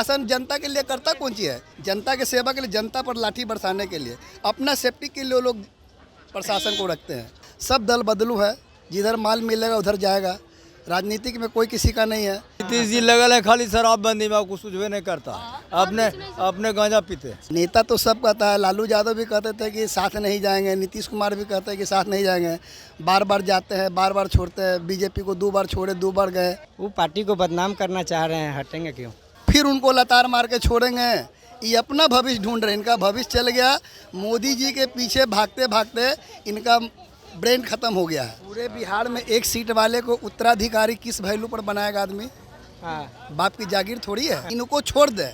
प्रशासन जनता के लिए करता कौन चीज़ है? जनता के सेवा के लिए, जनता पर लाठी बरसाने के लिए, अपना सेफ्टी के लिए लोग प्रशासन को रखते हैं। सब दल बदलू है, जिधर माल मिलेगा उधर जाएगा। राजनीतिक में कोई किसी का नहीं है। नीतीश जी लगल है खाली शराबबंदी में, कुछ भी नहीं करता, अपने गांजा पीते। नेता तो सब कहता है, लालू यादव भी कहते थे कि साथ नहीं जाएंगे, नीतीश कुमार भी कहते हैं कि साथ नहीं जाएंगे, बार बार जाते हैं, बार बार छोड़ते हैं। बीजेपी को 2 बार छोड़े, 2 बार गए। वो पार्टी को बदनाम करना चाह रहे हैं, हटेंगे क्यों? फिर उनको लतार मार के छोड़ेंगे। ये अपना भविष्य ढूंढ रहे हैं, इनका भविष्य चल गया। मोदी जी के पीछे भागते भागते इनका ब्रेन खत्म हो गया है। पूरे बिहार में एक सीट वाले को उत्तराधिकारी किस वैल्यू पर बनाएगा आदमी? बाप की जागीर थोड़ी है। इनको छोड़ दे,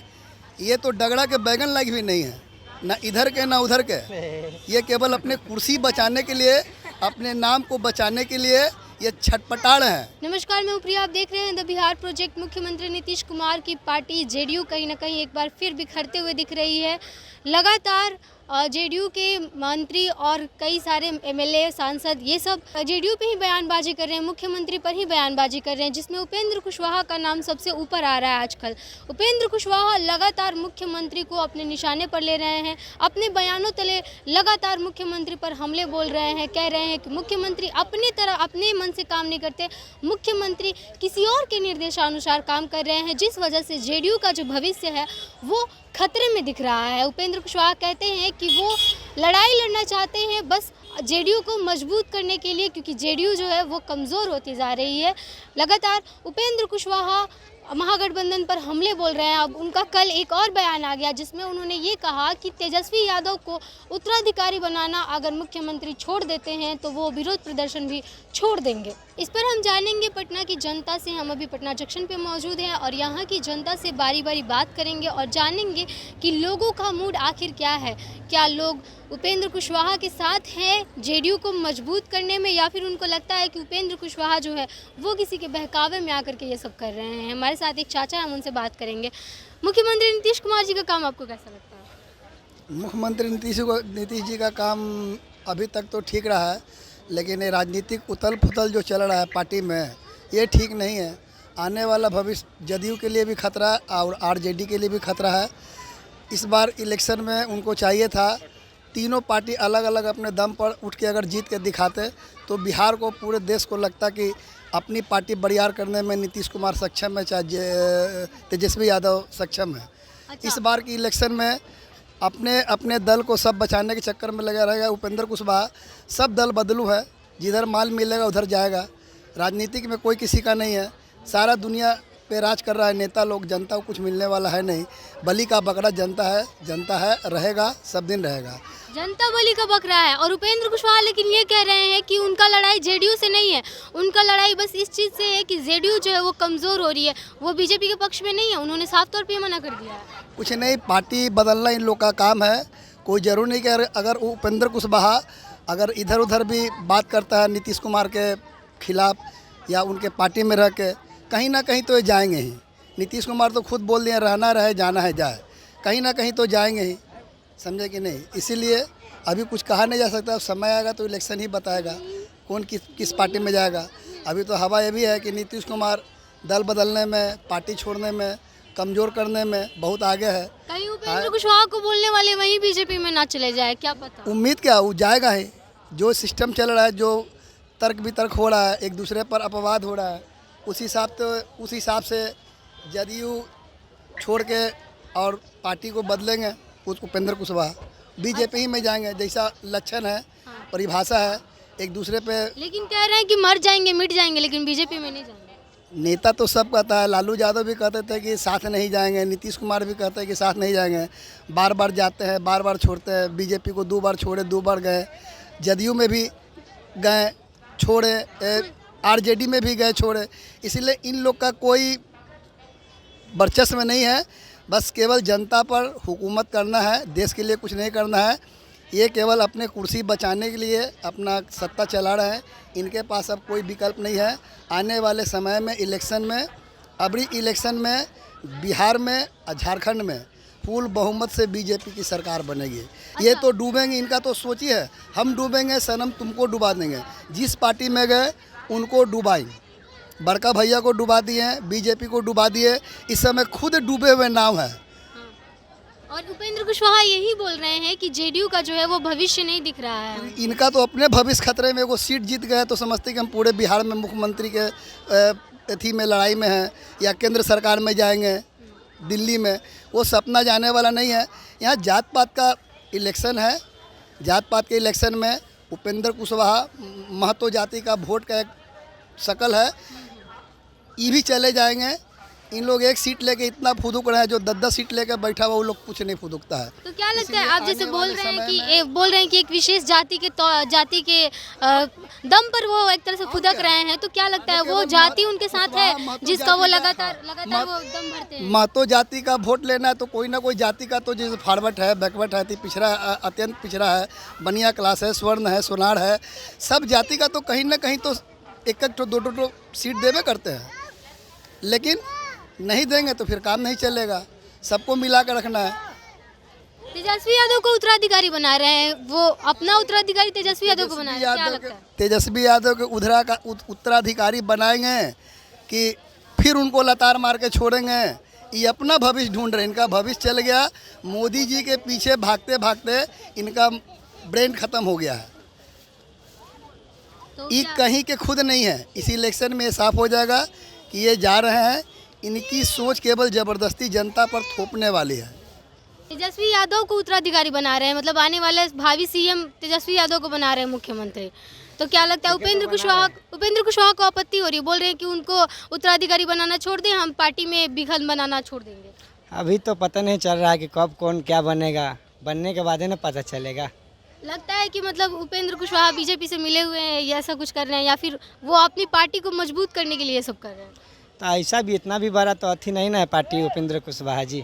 ये तो डगड़ा के बैगन लायक भी नहीं है, ना इधर के ना उधर के। ये केवल अपने कुर्सी बचाने के लिए, अपने नाम को बचाने के लिए ये छटपटा रहे हैं। नमस्कार, मैं प्रिया, आप देख रहे हैं द बिहार प्रोजेक्ट। मुख्यमंत्री नीतीश कुमार की पार्टी जेडीयू कहीं ना कहीं एक बार फिर बिखरते हुए दिख रही है। लगातार जेडीयू के मंत्री और कई सारे एमएलए, सांसद, ये सब जेडीयू पे ही बयानबाजी कर रहे हैं, मुख्यमंत्री पर ही बयानबाजी कर रहे हैं, जिसमें उपेंद्र कुशवाहा का नाम सबसे ऊपर आ रहा है आजकल। उपेंद्र कुशवाहा लगातार मुख्यमंत्री को अपने निशाने पर ले रहे हैं, अपने बयानों तले लगातार मुख्यमंत्री पर हमले बोल रहे हैं, कह रहे हैं कि मुख्यमंत्री अपनी तरह अपने मन से काम नहीं करते, मुख्यमंत्री किसी और के निर्देशानुसार काम कर रहे हैं, जिस वजह से जेडीयू का जो भविष्य है वो खतरे में दिख रहा है। उपेंद्र कुशवाहा कहते हैं कि वो लड़ाई लड़ना चाहते हैं बस जेडीयू को मजबूत करने के लिए, क्योंकि जेडीयू जो है वो कमज़ोर होती जा रही है। लगातार उपेंद्र कुशवाहा महागठबंधन पर हमले बोल रहे हैं। अब उनका कल एक और बयान आ गया जिसमें उन्होंने ये कहा कि तेजस्वी यादव को उत्तराधिकारी बनाना अगर मुख्यमंत्री छोड़ देते हैं तो वो विरोध प्रदर्शन भी छोड़ देंगे। इस पर हम जानेंगे पटना की जनता से। हम अभी पटना जंक्शन पे मौजूद हैं और यहाँ की जनता से बारी बारी बात करेंगे और जानेंगे कि लोगों का मूड आखिर क्या है। क्या लोग उपेंद्र कुशवाहा के साथ हैं जेडीयू को मजबूत करने में, या फिर उनको लगता है कि उपेंद्र कुशवाहा जो है वो किसी के बहकावे में आकर के ये सब कर रहे हैं। हमारे साथ एक चाचा हैं, हम उनसे बात करेंगे। मुख्यमंत्री नीतीश कुमार जी का काम आपको कैसा लगता है? मुख्यमंत्री नीतीश जी का काम अभी तक तो ठीक रहा है, लेकिन ये राजनीतिक उथल पुथल जो चल रहा है पार्टी में, ये ठीक नहीं है। आने वाला भविष्य जदयू के लिए भी खतरा और आरजेडी के लिए भी खतरा है। इस बार इलेक्शन में उनको चाहिए था तीनों पार्टी अलग अलग अपने दम पर उठ के अगर जीत के दिखाते तो बिहार को, पूरे देश को लगता कि अपनी पार्टी बरियार करने में नीतीश कुमार सक्षम है, चाहे तेजस्वी यादव सक्षम है। अच्छा। इस बार की इलेक्शन में अपने अपने दल को सब बचाने के चक्कर में लगा रहेगा उपेंद्र कुशवाहा। सब दल बदलू है, जिधर माल मिलेगा उधर जाएगा। राजनीतिक में कोई किसी का नहीं है। सारा दुनिया पे राज कर रहा है नेता लोग, जनता को कुछ मिलने वाला है नहीं। बलि का बकरा जनता है, रहेगा, सब दिन रहेगा। जनता बलि का बकरा है। और उपेंद्र कुशवाहा लेकिन ये कह रहे हैं कि उनका लड़ाई जेडीयू से नहीं है, उनका लड़ाई बस इस चीज़ से है कि जेडीयू जो है वो कमज़ोर हो रही है, वो बीजेपी के पक्ष में नहीं है। उन्होंने साफ तौर पे मना कर दिया है। कुछ नहीं, पार्टी बदलना इन लोग का काम है। कोई ज़रूर नहीं कि अगर उपेंद्र कुशवाहा अगर इधर उधर भी बात करता है नीतीश कुमार के खिलाफ या उनके पार्टी में रह के, कहीं ना कहीं तो ये जाएंगे ही। नीतीश कुमार तो खुद बोल दिए, रहना रहे जाना है जाए, कहीं ना कहीं तो जाएंगे ही, समझे कि नहीं। इसीलिए अभी कुछ कहा नहीं जा सकता। समय आएगा तो इलेक्शन ही बताएगा कौन किस पार्टी में जाएगा। अभी तो हवा ये भी है कि नीतीश कुमार दल बदलने में, पार्टी छोड़ने में, कमज़ोर करने में बहुत आगे है। कहीं उपेंद्र कुशवाहा को बोलने वाले वहीं बीजेपी में ना चले जाए, क्या पता। उम्मीद क्या, वो जाएगा ही। जो सिस्टम चल रहा है, जो तर्क वितर्क हो रहा है, एक दूसरे पर अपवाद हो रहा है, उस हिसाब से जदयू छोड़ के और पार्टी को बदलेंगे। उपेंद्र कुशवाहा बीजेपी ही में जाएंगे, जैसा लक्षण है, परिभाषा है एक दूसरे पे। लेकिन कह रहे हैं कि मर जाएंगे, मिट जाएंगे, लेकिन बीजेपी में नहीं जाएंगे। नेता तो सब कहता है। लालू यादव भी कहते थे कि साथ नहीं जाएंगे, नीतीश कुमार भी कहते हैं कि साथ नहीं जाएंगे, बार बार जाते हैं, बार बार छोड़ते हैं। बीजेपी को 2 बार छोड़े, 2 बार गए, जदयू में भी गए, छोड़े, आरजेडी में भी गए, छोड़े। इसलिए इन लोग का कोई वर्चस्व नहीं है। बस केवल जनता पर हुकूमत करना है, देश के लिए कुछ नहीं करना है। ये केवल अपने कुर्सी बचाने के लिए अपना सत्ता चला रहे हैं। इनके पास अब कोई विकल्प नहीं है। आने वाले समय में इलेक्शन में, अबरी इलेक्शन में बिहार में और झारखंड में फुल बहुमत से बीजेपी की सरकार बनेगी। ये तो डूबेंगे, इनका तो सोचिए, हम डूबेंगे सनम, तुमको डुबा देंगे। जिस पार्टी में गए उनको डुबाएंगे। बड़का भैया को डुबा दिए हैं, बीजेपी को डुबा दिए, इस समय खुद डूबे हुए नाव है। और उपेंद्र कुशवाहा यही बोल रहे हैं कि जेडीयू का जो है वो भविष्य नहीं दिख रहा है। इनका तो अपने भविष्य खतरे में, वो सीट जीत गए तो समझते कि हम पूरे बिहार में मुख्यमंत्री के अथी में लड़ाई में हैं या केंद्र सरकार में जाएंगे, दिल्ली में। वो सपना जाने वाला नहीं है। यहाँ जात पात का इलेक्शन है, जात पात के इलेक्शन में उपेंद्र कुशवाहा महतो जाति का वोट का एक शकल है, ये भी चले जाएंगे। इन लोग एक सीट लेके इतना फुदुक रहे हैं, जो 10-10 सीट लेके बैठा हुआ वो लोग कुछ नहीं फुदुकता है। तो क्या लगता है, इसलिए आप जैसे आने बोल वाले रहे हैं समय कि एक विशेष जाति के दम पर वो एक तरह से फुदक रहे हैं, तो क्या लगता है वो जाति उनके साथ है जिसका वो लगातार वो दम भरते हैं? महतो जाति का वोट लेना है तो कोई ना कोई जाति का तो जैसे फॉरवर्ड है, बैकवर्ड है, पिछड़ा, अत्यंत पिछड़ा है, बनिया क्लास है, स्वर्ण है, सोनार है, सब जाति का तो कहीं ना कहीं तो एक तो दो सीट देवे करते हैं। लेकिन नहीं देंगे तो फिर काम नहीं चलेगा, सबको मिला कर रखना है। तेजस्वी यादव को उत्तराधिकारी बना रहे हैं, वो अपना उत्तराधिकारी तेजस्वी यादव को बना रहे हैं, क्या लगता है? तेजस्वी यादव के उत्तराधिकारी बनाएंगे कि फिर उनको लतार मार के छोड़ेंगे? ये अपना भविष्य ढूंढ रहे हैं। इनका भविष्य चल गया, मोदी जी के पीछे भागते भागते इनका ब्रेन खत्म हो गया है। तो ये कहीं के खुद नहीं है। इस इलेक्शन में साफ हो जाएगा कि ये जा रहे हैं, इनकी सोच केवल ज़बरदस्ती जनता पर थोपने वाली है। तेजस्वी यादव को उत्तराधिकारी बना रहे हैं, मतलब आने वाले भावी सीएम तेजस्वी यादव को बना रहे हैं मुख्यमंत्री। तो क्या लगता है उपेंद्र कुशवाहा को आपत्ति हो रही है, बोल रहे हैं कि उनको उत्तराधिकारी बनाना छोड़ दें, हम पार्टी में बिखन बनाना छोड़ देंगे? अभी तो पता नहीं चल रहा है कि कब कौन क्या बनेगा, बनने के बाद ही ना पता चलेगा। लगता है कि मतलब उपेंद्र कुशवाहा बीजेपी से मिले हुए हैं या ऐसा कुछ कर रहे हैं, या फिर वो अपनी पार्टी को मजबूत करने के लिए ये सब कर रहे हैं? तो ऐसा भी इतना भी बड़ा तो अथी नहीं ना है पार्टी उपेंद्र कुशवाहा जी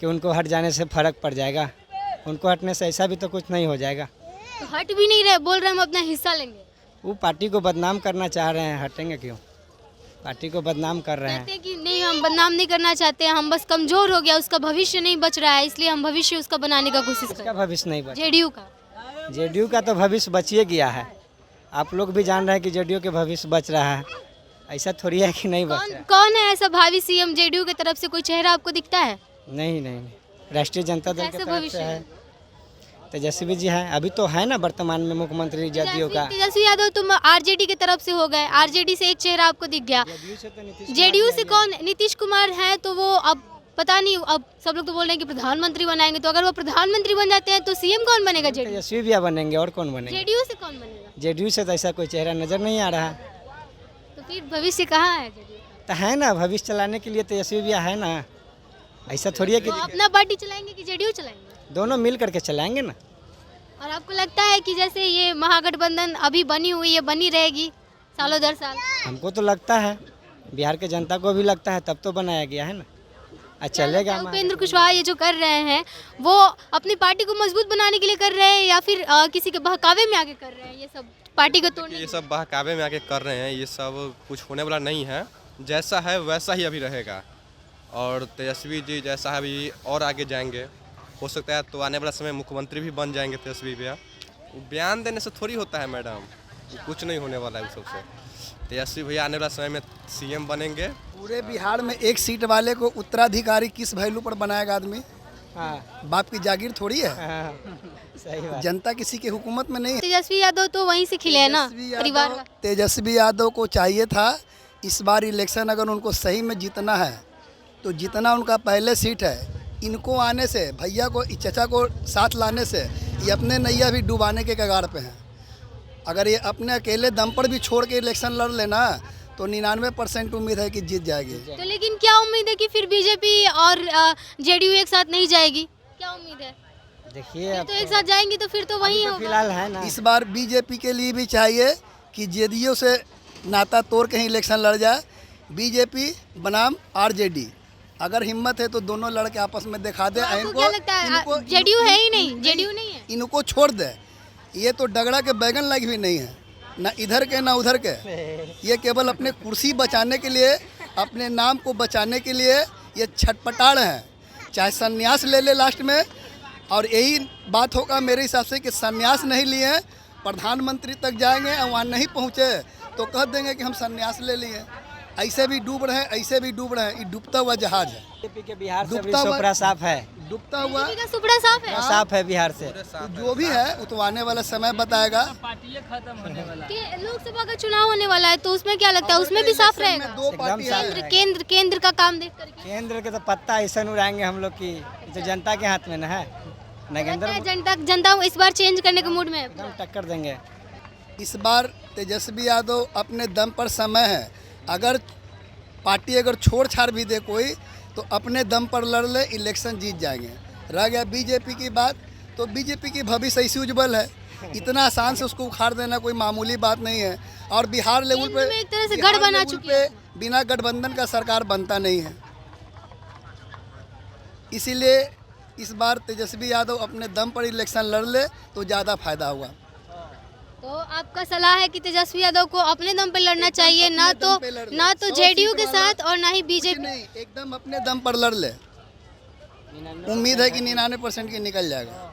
कि उनको हट जाने से फर्क पड़ जाएगा। उनको हटने से ऐसा भी तो कुछ नहीं हो जाएगा। तो हट भी नहीं रहे, बोल रहे हैं हम अपना हिस्सा लेंगे। वो पार्टी को बदनाम करना चाह रहे हैं, हटेंगे क्यों? पार्टी को बदनाम कर रहे कहते हैं। हैं कि नहीं, हम बदनाम नहीं करना चाहते, हम बस कमजोर हो गया, उसका भविष्य नहीं बच रहा है, इसलिए हम भविष्य उसका बनाने का कोशिश कर उसका रहे हैं। भविष्य नहीं बचा। जेडीयू का जेडीयू का तो भविष्य बचिए गया है। आप लोग भी जान रहे हैं कि जेडीयू के भविष्य बच रहा है, ऐसा थोड़ी है कि नहीं बच रहा है। कौन है ऐसा भावी सीएम जेडीयू की तरफ से? कोई चेहरा आपको दिखता है? नहीं, राष्ट्रीय जनता दल के कैसे तरफ से भविष्य है, तेजस्वी जी हैं। अभी तो है ना वर्तमान में मुख्यमंत्री जेडीयू का। तेजस्वी यादव तुम आरजेडी की तरफ से हो गए, आरजेडी से एक चेहरा आपको दिख गया। जेडीयू से कौन? नीतीश कुमार है, तो वो अब पता नहीं, अब सब लोग तो बोल रहे हैं कि प्रधानमंत्री बनाएंगे, तो अगर वो प्रधानमंत्री बन जाते हैं तो सीएम कौन बनेगा? जेडीयू तेजस्वी भी बनेंगे, और कौन बनेगा? जेडीयू से कौन बनेगा? जेडीयू से तो ऐसा कोई चेहरा नजर नहीं आ रहा। तो फिर भविष्य कहाँ है जेडीयू? तो है ना, भविष्य चलाने के लिए तेजस्वी भी है ना, ऐसा थोड़ी है कि तो अपना पार्टी चलाएंगे कि जेडीयू चलाएंगे? दोनों मिल करके चलाएंगे ना। और आपको लगता है कि जैसे ये महागठबंधन अभी बनी हुई है, बनी रहेगी सालों दर साल? हमको तो लगता है, बिहार के जनता को भी लगता है, तब तो बनाया गया है ना, चलेगा। उपेंद्र कुशवाहा ये जो कर रहे हैं वो अपनी पार्टी को मजबूत बनाने के लिए कर रहे हैं, या फिर किसी के बहकावे में आके कर रहे हैं ये सब पार्टी को तोड़ने? ये सब बहकावे में आके कर रहे हैं, ये सब कुछ होने वाला नहीं है। जैसा है वैसा ही अभी रहेगा, और तेजस्वी जी जैसा है अभी और आगे जाएंगे। हो सकता है तो आने वाला समय मुख्यमंत्री भी बन जाएंगे तेजस्वी भैया। बयान देने से थोड़ी होता है मैडम, कुछ नहीं होने वाला है उस सबसे। तेजस्वी भैया आने वाला समय में सीएम बनेंगे। पूरे बिहार में एक सीट वाले को उत्तराधिकारी किस वैल्यू पर बनाएगा आदमी? हाँ, बाप की जागीर थोड़ी है। सही बात। जनता किसी की हुकूमत में नहीं है। तेजस्वी यादव तो वहीं से खिले हैं ना, परिवार का। तेजस्वी यादव को चाहिए था इस बार इलेक्शन अगर उनको सही में जीतना है तो जितना उनका पहले सीट है, इनको आने से, भैया को, चचा को साथ लाने से ये अपने नैया भी डुबाने के कगार पे हैं। अगर ये अपने अकेले दम पर भी छोड़ के इलेक्शन लड़ लेना तो 99% उम्मीद है कि जीत जाएगी। तो लेकिन क्या उम्मीद है कि फिर बीजेपी और जेडीयू एक साथ नहीं जाएगी? क्या उम्मीद है? देखिए तो एक साथ जाएंगी तो फिर तो वही होगा। फिलहाल है ना, इस बार बीजेपी के लिए भी चाहिए कि जेडीयू से नाता तोड़ के ही इलेक्शन लड़ जाए। बीजेपी बनाम आरजेडी, अगर हिम्मत है तो दोनों लड़के आपस में दिखा दे। आपको क्या लगता है जेडीयू है ही नहीं? जेडीयू नहीं है, इनको छोड़ दे। ये तो डगड़ा के बैगन लायक भी नहीं है, ना इधर के ना उधर के। ये केवल अपने कुर्सी बचाने के लिए, अपने नाम को बचाने के लिए ये छटपटा रहे हैं। चाहे संन्यास ले ले लास्ट में, और यही बात होगा मेरे हिसाब से कि संन्यास नहीं लिए, प्रधानमंत्री तक जाएंगे और वहाँ नहीं पहुँचे तो कह देंगे कि हम संन्यास ले लिए। ऐसे भी डूब रहे हैं, ऐसे भी डूब रहे हैं। ये डूबता हुआ जहाज है, बीजेपी के बिहार से भी डूबता हुआ- सुपड़ा साफ है, डूबता हुआ। बीजेपी का सुपड़ा साफ है साफ है बिहार से। जो भी है वो तो आने वाला समय बताएगा। कि लोकसभा का चुनाव होने वाला है तो उसमें क्या लगता है, उसमें भी साफ रहेगा? दो पार्टी है। केंद्र का काम देख करके केंद्र के तो पत्ता ऐसा उड़ाएंगे हम लोग की, ये तो जनता के हाथ में न है। नगेंद्र लगता है जनता इस बार चेंज करने के मूड में है। एकदम टक्कर देंगे। इस बार तेजस्वी यादव अपने दम पर समय है। अगर पार्टी अगर छोड़ छाड़ भी दे कोई तो अपने दम पर लड़ ले, इलेक्शन जीत जाएंगे। रह गया बीजेपी की बात, तो बीजेपी की भविष्य ऐसी उज्जवल है, इतना आसान से उसको उखाड़ देना कोई मामूली बात नहीं है। और बिहार लेवल केंद्र पे में एक तरह से बिहार गढ़ बना लेवल चुकी पे है। बिना गठबंधन का सरकार बनता नहीं है। इसीलिए इस बार तेजस्वी यादव अपने दम पर इलेक्शन लड़ ले तो ज़्यादा फायदा हुआ। तो आपका सलाह है कि तेजस्वी यादव को अपने दम पे लड़ना चाहिए, ना अपने दम पे लड़ ले। तो 100 जेडीयू सीट के वाला साथ और ना ही कुछ बीजेपी। नहीं, एकदम अपने दम पर लड़ ले। उम्मीद है कि 99% की निकल जाएगा।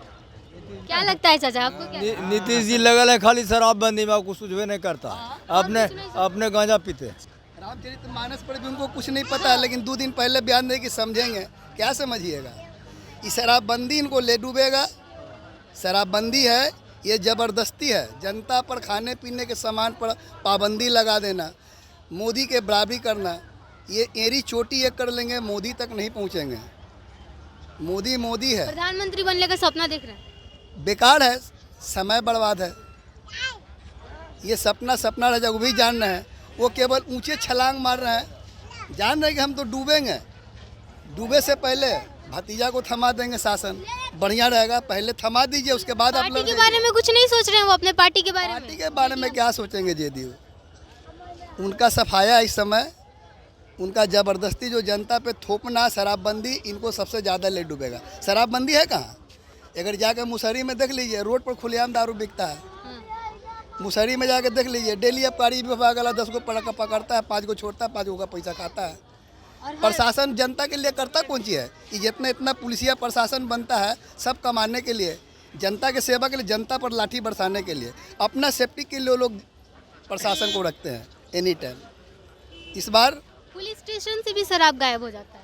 क्या लगता है चाचा आपको क्या? नीतीश जी लगल है खाली शराबबंदी में, कुछ सूझबे नहीं करता। अपने गांजा पीते। रामचरितमानस पर भी उनको कुछ नहीं पता है, लेकिन 2 दिन पहले बयान दे कि समझेंगे। क्या समझिएगा? ये शराबबंदी इनको ले डूबेगा। शराबबंदी है, ये ज़बरदस्ती है। जनता पर खाने पीने के सामान पर पाबंदी लगा देना, मोदी के बराबरी करना, ये एरी चोटी एक कर लेंगे, मोदी तक नहीं पहुँचेंगे। मोदी है, प्रधानमंत्री बनने का सपना देख रहे हैं। बेकार है, समय बर्बाद है। ये सपना रह जाएगा। वो भी जान रहे हैं, वो केवल ऊंचे छलांग मार रहे हैं। जान रहे हैं कि हम तो डूबेंगे। डूबे से पहले भतीजा को थमा देंगे, शासन बढ़िया रहेगा। पहले थमा दीजिए, उसके बाद आप पार्टी के बारे में कुछ नहीं सोच रहे हैं वो, अपने पार्टी के बारे में। पार्टी के बारे में क्या सोचेंगे जेडीयू? उनका सफाया इस समय, उनका ज़बरदस्ती जो जनता पे थोपना, शराबबंदी, इनको सबसे ज़्यादा ले डूबेगा। शराबबंदी है कहाँ? अगर जाकर मुसहरी में देख लीजिए, रोड पर खुलेआम दारू बिकता है। मुसहरी में जाकर देख लीजिए, डेली अब पारी विभाग वाला 10 को पकड़ता है, 5 को छोड़ता है, 5 को का पैसा खाता है। प्रशासन जनता के लिए करता कौन चीज़ है? कि जितना इतना पुलिसिया प्रशासन बनता है सब कमाने के लिए, जनता के सेवा के लिए, जनता पर लाठी बरसाने के लिए, अपना सेफ्टी के लिए लोग प्रशासन को रखते हैं एनी टाइम। इस बार पुलिस स्टेशन से भी शराब गायब हो जाता है।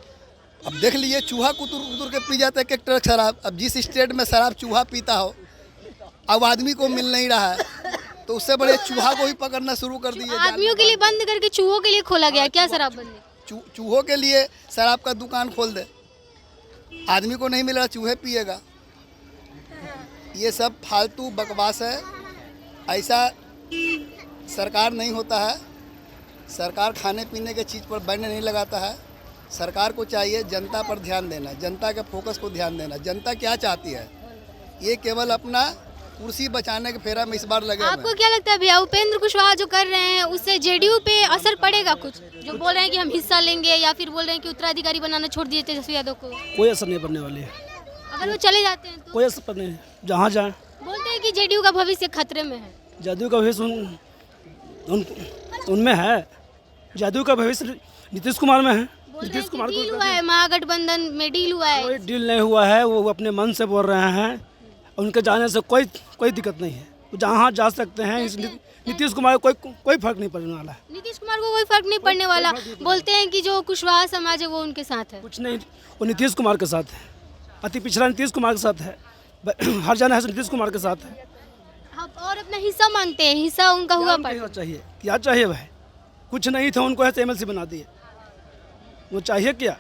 अब देख लीजिए, चूहा कुतुर के पी जाता है एक ट्रक शराब। अब जिस स्टेट में शराब चूहा पीता हो, अब आदमी को मिल नहीं रहा है, तो उससे बड़े चूहा को ही पकड़ना शुरू कर दिए। आदमियों के लिए बंद करके चूहों के लिए खोला गया क्या शराबबंदी? चूहों के लिए शराब का दुकान खोल दे। आदमी को नहीं मिल रहा, चूहे पिएगा। ये सब फालतू बकवास है। ऐसा सरकार नहीं होता है। सरकार खाने पीने के चीज़ पर बैन नहीं लगाता है। सरकार को चाहिए जनता पर ध्यान देना, जनता के फोकस को ध्यान देना। जनता क्या चाहती है? ये केवल अपना कुर्सी बचाने के फेरा में इस बार लगे हुए हैं। आपको क्या लगता है भैया, उपेंद्र कुशवाहा जो कर रहे हैं उससे जेडीयू पे असर पड़ेगा कुछ? जो बोल रहे हैं कि हम हिस्सा लेंगे, या फिर बोल रहे हैं कि उत्तराधिकारी बनाना छोड़ दिए तेजस्वी यादव को। कोई असर नहीं पड़ने वाली है। अगर वो चले जाते हैं तो कोई असर पड़ने नहीं, जहाँ जाए। बोलते हैं कि जेडीयू का भविष्य खतरे में है। जदयू का भविष्य उनमें है। जदयू का भविष्य नीतीश कुमार में है। बोल रहे हैं कि डील हुआ है, महागठबंधन में डील हुआ है। कोई डील नहीं हुआ है, वो अपने मन से बोल रहे हैं। उनके जाने से कोई दिक्कत नहीं है, वो जहाँ जा सकते हैं। नीतीश कुमार को कोई फर्क नहीं पड़ने वाला है। नीतीश कुमार को कोई फर्क नहीं पड़ने वाला। बोलते हैं कि जो कुशवाहा समाज है वो उनके साथ है। कुछ नहीं, वो नीतीश कुमार के साथ है। अति पिछड़ा नीतीश कुमार के साथ है। हर जाना है नीतीश कुमार के साथ है। अब और अपना हिस्सा मांगते हैं, हिस्सा उनका हुआ क्या चाहिए? क्या चाहिए? वह कुछ नहीं था, उनको ऐसे एमएलसी बना दिए। वो चाहिए क्या?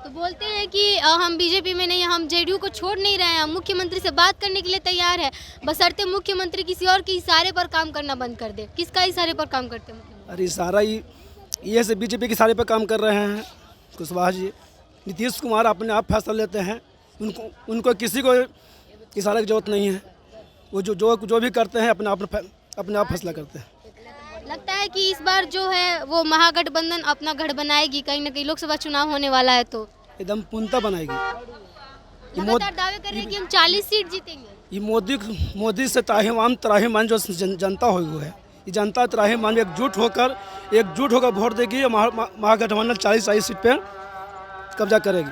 तो बोलते हैं कि हम बीजेपी में नहीं, हम जेडीयू को छोड़ नहीं रहे हैं, हम मुख्यमंत्री से बात करने के लिए तैयार है, बशर्ते मुख्यमंत्री किसी और के इशारे पर काम करना बंद कर दे। किसका इशारे पर काम करते हैं मुख्यमंत्री? अरे इशारा ये से बीजेपी के इशारे पर काम कर रहे हैं कुशवाहा जी। नीतीश कुमार अपने आप फैसला लेते हैं। उनको किसी को इशारे की जरूरत नहीं है। वो जो भी करते हैं अपने आप फैसला करते हैं। लगता है कि इस बार जो है वो महागठबंधन अपना गढ़ बनाएगी, कहीं ना कहीं लोकसभा चुनाव होने वाला है तो एकदम पूर्णता बनाएगी। लगातार दावे कर रहे हैं कि हम 40 सीट जीतेंगे। ये मोदी से त्राहिमाम जो जनता हुई है, ये जनता त्राहिमाम एकजुट होकर वोट देगी। महागठबंधन 40 सीट पे कब्जा करेगी।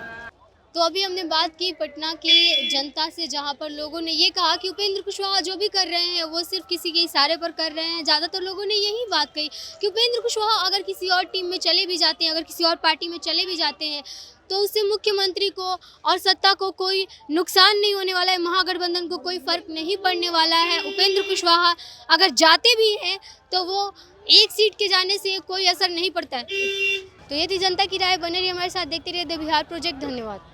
तो अभी हमने बात की पटना की जनता से, जहां पर लोगों ने ये कहा कि उपेंद्र कुशवाहा जो भी कर रहे हैं वो सिर्फ किसी के इशारे पर कर रहे हैं। ज़्यादातर लोगों ने यही बात कही कि उपेंद्र कुशवाहा अगर किसी और टीम में चले भी जाते हैं, अगर किसी और पार्टी में चले भी जाते हैं, तो उससे मुख्यमंत्री को और सत्ता को कोई नुकसान नहीं होने वाला है, महागठबंधन को कोई फर्क नहीं पड़ने वाला है। उपेंद्र कुशवाहा अगर जाते भी हैं तो वो एक सीट के जाने से कोई असर नहीं पड़ता है। तो ये थी जनता की राय। बने रहिए हमारे साथ, देखते रहिए द बिहार प्रोजेक्ट। धन्यवाद।